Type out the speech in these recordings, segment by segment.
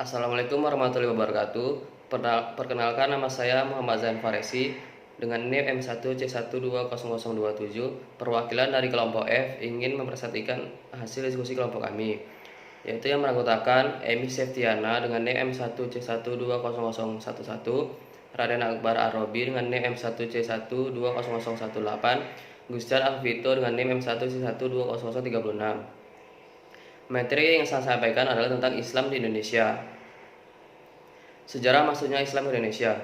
Assalamualaikum warahmatullahi wabarakatuh. Perkenalkan, nama saya Muhammad Zain Faresi dengan NIM M1C120027. Perwakilan dari kelompok F ingin mempresentasikan hasil diskusi kelompok kami, yaitu yang beranggotakan Emi Septiana dengan NIM M1C120011, Raden Akbar Arobi dengan NIM M1C120018, Gustian Alvito dengan NIM M1C120036. Materi yang saya sampaikan adalah tentang Islam di Indonesia. Sejarah masuknya Islam ke Indonesia.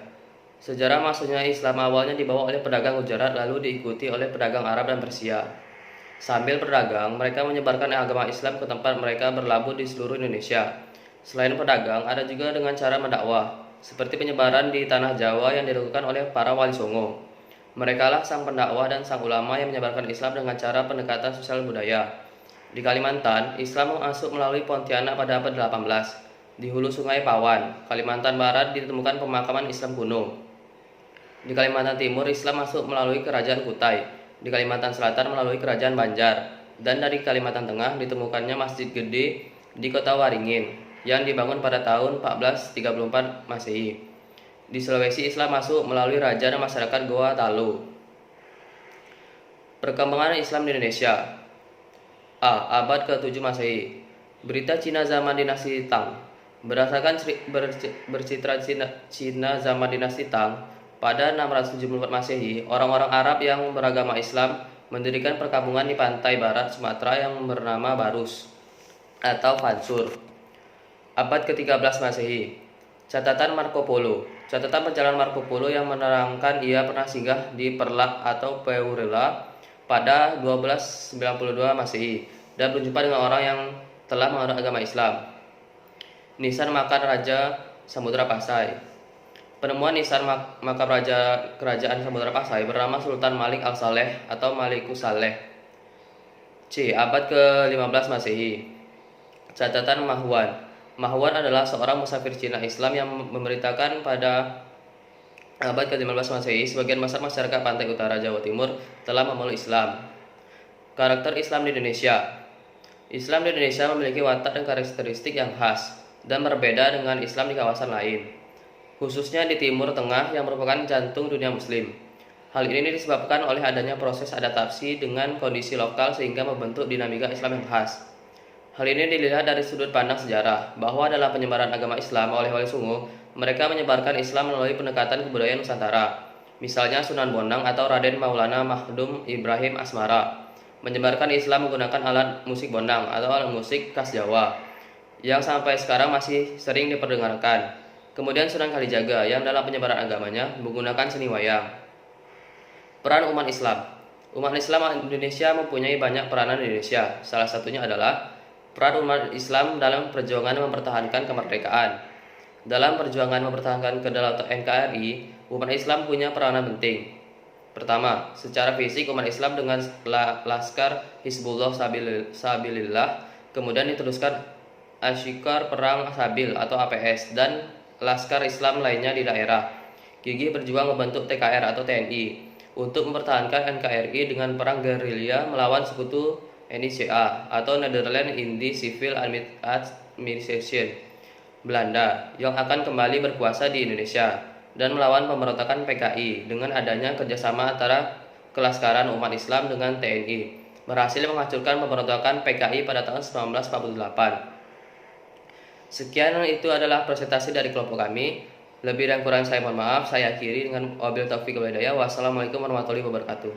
Sejarah masuknya Islam awalnya dibawa oleh pedagang Gujarat, lalu diikuti oleh pedagang Arab dan Persia. Sambil berdagang, mereka menyebarkan agama Islam ke tempat mereka berlabuh di seluruh Indonesia. Selain pedagang, ada juga dengan cara mendakwah, seperti penyebaran di tanah Jawa yang dilakukan oleh para wali songo. Merekalah sang pendakwah dan sang ulama yang menyebarkan Islam dengan cara pendekatan sosial budaya. Di Kalimantan, Islam masuk melalui Pontianak pada abad 18. Di hulu Sungai Pawan, Kalimantan Barat, ditemukan pemakaman Islam kuno. Di Kalimantan Timur, Islam masuk melalui Kerajaan Kutai. Di Kalimantan Selatan melalui Kerajaan Banjar. Dan dari Kalimantan Tengah ditemukannya Masjid Gede di Kota Waringin yang dibangun pada tahun 1434 Masehi. Di Sulawesi, Islam masuk melalui Raja dan masyarakat Goa Talu. Perkembangan Islam di Indonesia. Abad ke-7 Masehi. Berita Cina zaman dinasti Tang. Berdasarkan bercitra Cina zaman dinasti Tang, pada 674 Masehi, orang-orang Arab yang beragama Islam mendirikan perkampungan di pantai barat Sumatera yang bernama Barus atau Fansur. Abad ke-13 Masehi. Catatan Marco Polo. Catatan perjalanan Marco Polo yang menerangkan ia pernah singgah di Perlak atau Peurela pada 1292 Masehi dan berjumpa dengan orang yang telah menganut agama Islam. Nisan Makam Raja Samudra Pasai. Penemuan nisan makam raja kerajaan Samudra Pasai bernama Sultan Malik Al-Saleh atau Malikus Saleh. Abad ke-15 Masehi. Catatan Mahuan. Mahuan adalah seorang musafir Cina Islam yang memberitakan pada abad ke-15 Masehi, sebagian besar masyarakat pantai utara Jawa Timur telah memeluk Islam. Karakter Islam di Indonesia. Islam di Indonesia memiliki watak dan karakteristik yang khas dan berbeda dengan Islam di kawasan lain, khususnya di Timur Tengah yang merupakan jantung dunia Muslim. Hal ini disebabkan oleh adanya proses adaptasi dengan kondisi lokal sehingga membentuk dinamika Islam yang khas. Hal ini dilihat dari sudut pandang sejarah, bahwa dalam penyebaran agama Islam oleh Wali Songo, mereka menyebarkan Islam melalui pendekatan kebudayaan Nusantara. Misalnya Sunan Bonang atau Raden Maulana Mahdum Ibrahim Asmara menyebarkan Islam menggunakan alat musik Bonang atau alat musik khas Jawa, yang sampai sekarang masih sering diperdengarkan. Kemudian Sunan Kalijaga yang dalam penyebaran agamanya menggunakan seni wayang. Peran umat Islam. Umat Islam Indonesia mempunyai banyak peranan di Indonesia. Salah satunya adalah peran umat Islam dalam perjuangan mempertahankan kemerdekaan. Dalam perjuangan mempertahankan kedaulatan NKRI, umat Islam punya peranan penting. Pertama, secara fisik umat Islam dengan Laskar Hizbullah Sabilillah, kemudian diteruskan Asyikar Perang Sabil atau APS, dan Laskar Islam lainnya di daerah. Gigih berjuang membentuk TKR atau TNI untuk mempertahankan NKRI dengan perang gerilya melawan sekutu NICA atau Netherlands Indie Civil Administration Belanda yang akan kembali berkuasa di Indonesia, dan melawan pemberontakan PKI dengan adanya kerjasama antara Kelaskaran Umat Islam dengan TNI berhasil menghancurkan pemberontakan PKI pada tahun 1948. Sekian, itu adalah presentasi dari kelompok kami. Lebih dan kurang saya mohon maaf. Saya akhiri dengan wabil taufiq wal hidayah. Wassalamualaikum warahmatullahi wabarakatuh.